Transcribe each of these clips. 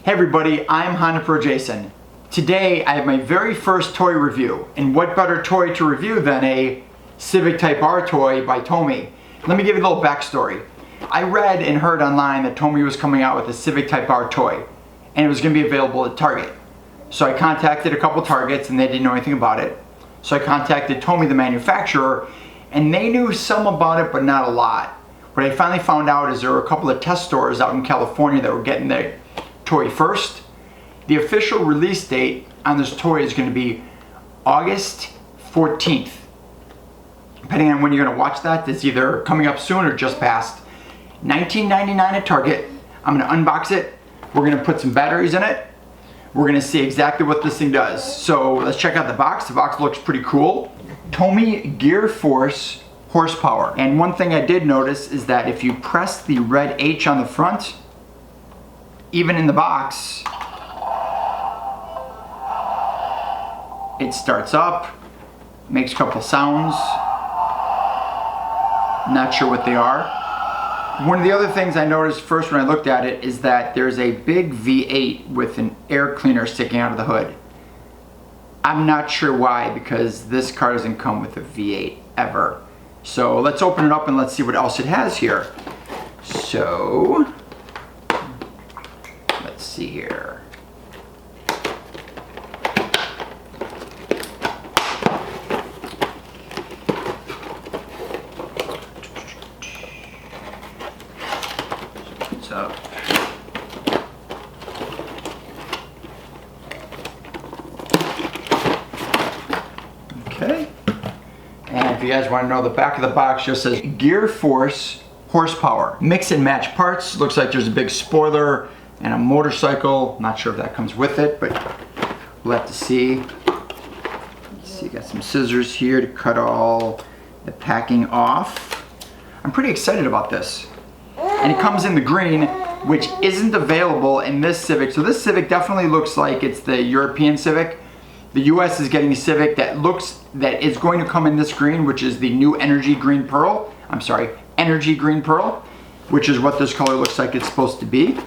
Hey everybody, I'm HondaPro Jason. Today I have my very first toy review, and what better toy to review than a Civic Type R toy by Tomy. Let me give you a little backstory. I read and heard online that Tomy was coming out with a Civic Type R toy, and it was going to be available at Target. So I contacted a couple Targets and they didn't know anything about it. So I contacted Tomy, the manufacturer, and they knew some about it but not a lot. What I finally found out is there were a couple of test stores out in California that were getting the toy first. The official release date on this toy is going to be August 14th. Depending on when you're going to watch that, it's either coming up soon or just passed. $19.99 at Target. I'm going to unbox it. We're going to put some batteries in it. We're going to see exactly what this thing does. So let's check out the box. The box looks pretty cool. Tomy Gear Force horsepower. And one thing I did notice is that if you press the red H on the front, even in the box, it starts up, makes a couple sounds. Not sure what they are. One of the other things I noticed first when I looked at it is that there's a big V8 with an air cleaner sticking out of the hood. I'm not sure why, because this car doesn't come with a V8 ever. So let's open it up and let's see what else it has here. So let's see here. What's up? Okay. And if you guys want to know, the back of the box just says Gear Force horsepower. Mix and match parts. Looks like there's a big spoiler and a motorcycle. Not sure if that comes with it, but we'll have to see. Let's see, got some scissors here to cut all the packing off. I'm pretty excited about this. And it comes in the green, which isn't available in this Civic. So this Civic definitely looks like it's the European Civic. The US is getting a Civic that is going to come in this green, which is the new Energy Green Pearl. I'm sorry, Energy Green Pearl, which is what this color looks like it's supposed to be.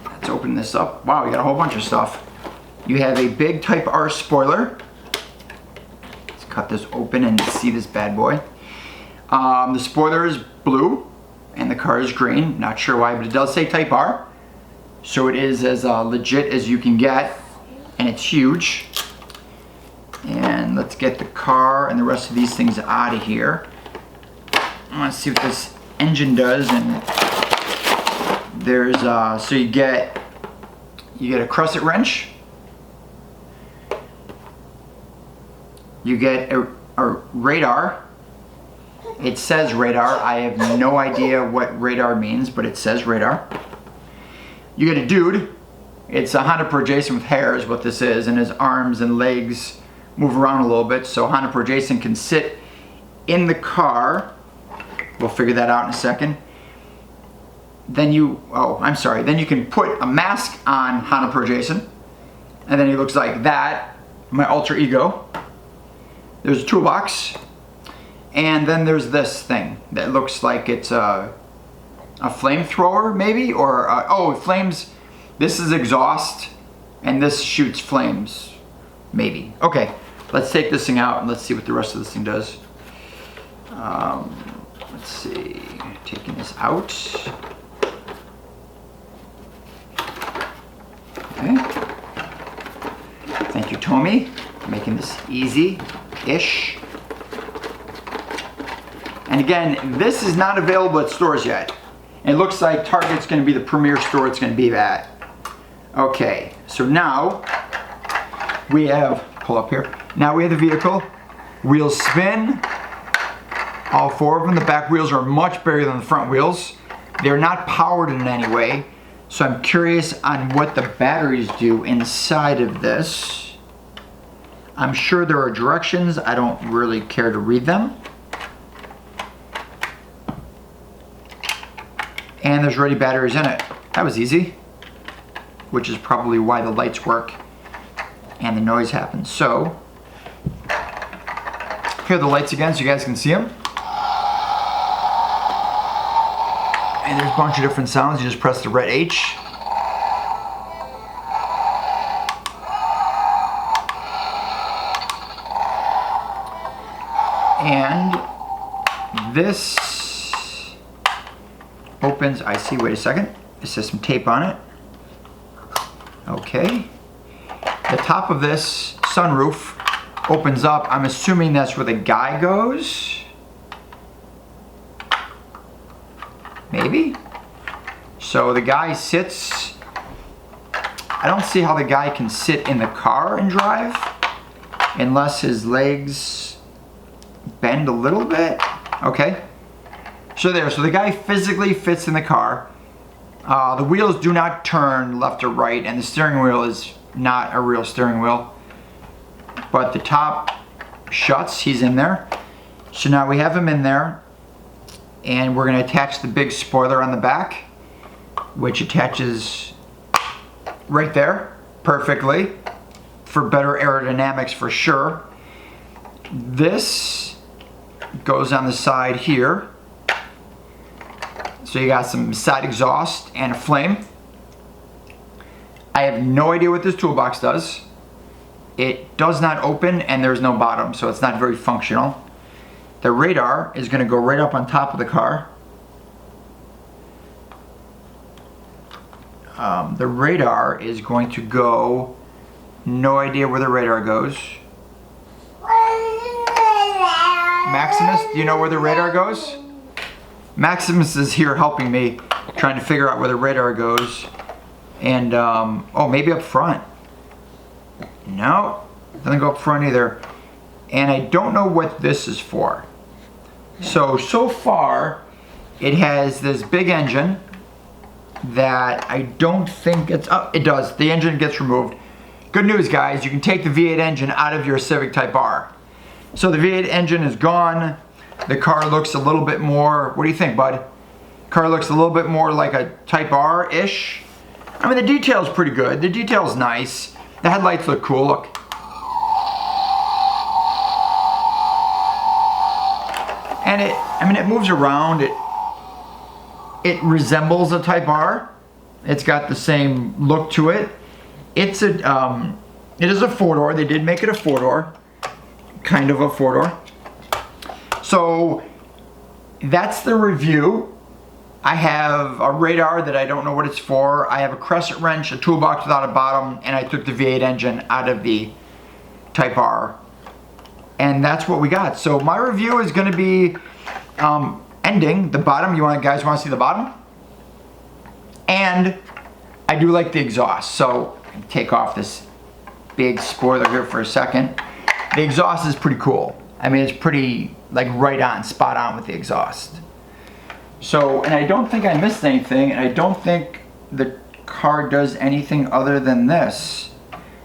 Let's open this up. Wow, we got a whole bunch of stuff. You have a big Type R spoiler. Let's cut this open and see this bad boy. The spoiler is blue and the car is green. Not sure why, but it does say Type R. So it is as legit as you can get, and it's huge. And let's get the car and the rest of these things out of here. I want to see what this engine does. And there's so you get a crescent wrench. You get a radar. It says radar. I have no idea what radar means, but it says radar. You get a dude. It's a HondaPro Jason with hair is what this is, and his arms and legs move around a little bit, so HondaPro Jason can sit in the car. We'll figure that out in a second. Then you can put a mask on HondaPro Jason, and then he looks like that, my alter ego. There's a toolbox, and then there's this thing that looks like it's a flamethrower maybe, or oh, flames. This is exhaust, and this shoots flames, maybe. Okay, let's take this thing out and let's see what the rest of this thing does. Let's see, taking this out. Okay. Thank you, Tomy, for making this easy-ish. And again, this is not available at stores yet. It looks like Target's going to be the premier store it's going to be at. Okay, so now we have, pull up here, now we have the vehicle. Wheels spin, all four of them. The back wheels are much bigger than the front wheels. They're not powered in any way, so I'm curious on what the batteries do inside of this. I'm sure there are directions. I don't really care to read them. And there's already batteries in it. That was easy. Which is probably why the lights work and the noise happens. So, here are the lights again so you guys can see them. And there's a bunch of different sounds. You just press the red H. And this opens, I see, wait a second. This has some tape on it. Okay. The top of this sunroof opens up. I'm assuming that's where the guy goes. Maybe. So the guy sits. I don't see how the guy can sit in the car and drive unless his legs bend a little bit. Okay. So the guy physically fits in the car. The wheels do not turn left or right, and the steering wheel is not a real steering wheel. But the top shuts, he's in there. So now we have him in there, and we're going to attach the big spoiler on the back, which attaches right there perfectly for better aerodynamics for sure. This goes on the side here. So you got some side exhaust and a flame. I have no idea what this toolbox does. It does not open and there's no bottom, so it's not very functional. The radar is going to go right up on top of the car. The radar is going to go, no idea where the radar goes. Maximus, do you know where the radar goes? Maximus is here helping me, trying to figure out where the radar goes. And, oh, maybe up front. No, doesn't go up front either. And I don't know what this is for. So far, it has this big engine that I don't think it's, oh, it does. The engine gets removed. Good news, guys, you can take the V8 engine out of your Civic Type R. So the V8 engine is gone. The car looks a little bit more, what do you think, bud? Car looks a little bit more like a Type R-ish. I mean, the detail's pretty good. The detail's nice. The headlights look cool, look. And it moves around. It resembles a Type R. It's got the same look to it. It is a four-door. They did make it a four-door. Kind of a four-door. So that's the review. I have a radar that I don't know what it's for. I have a crescent wrench, a toolbox without a bottom, and I took the V8 engine out of the Type R. And that's what we got. So my review is going to be ending the bottom. Guys want to see the bottom? And I do like the exhaust. So take off this big spoiler here for a second. The exhaust is pretty cool. I mean, it's pretty, like, right on, spot on with the exhaust. So, and I don't think I missed anything, and I don't think the car does anything other than this.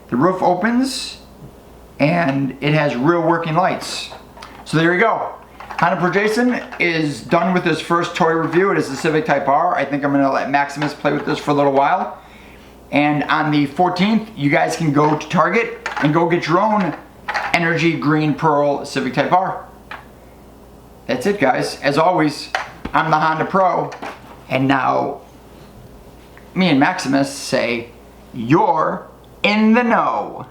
The roof opens, and it has real working lights. So there you go. HondaPro Jason is done with his first toy review. It is the Civic Type R. I think I'm going to let Maximus play with this for a little while. And on the 14th, you guys can go to Target and go get your own Energy Green Pearl Civic Type R. That's it, guys. As always, I'm the Honda Pro, and now me and Maximus say, you're in the know.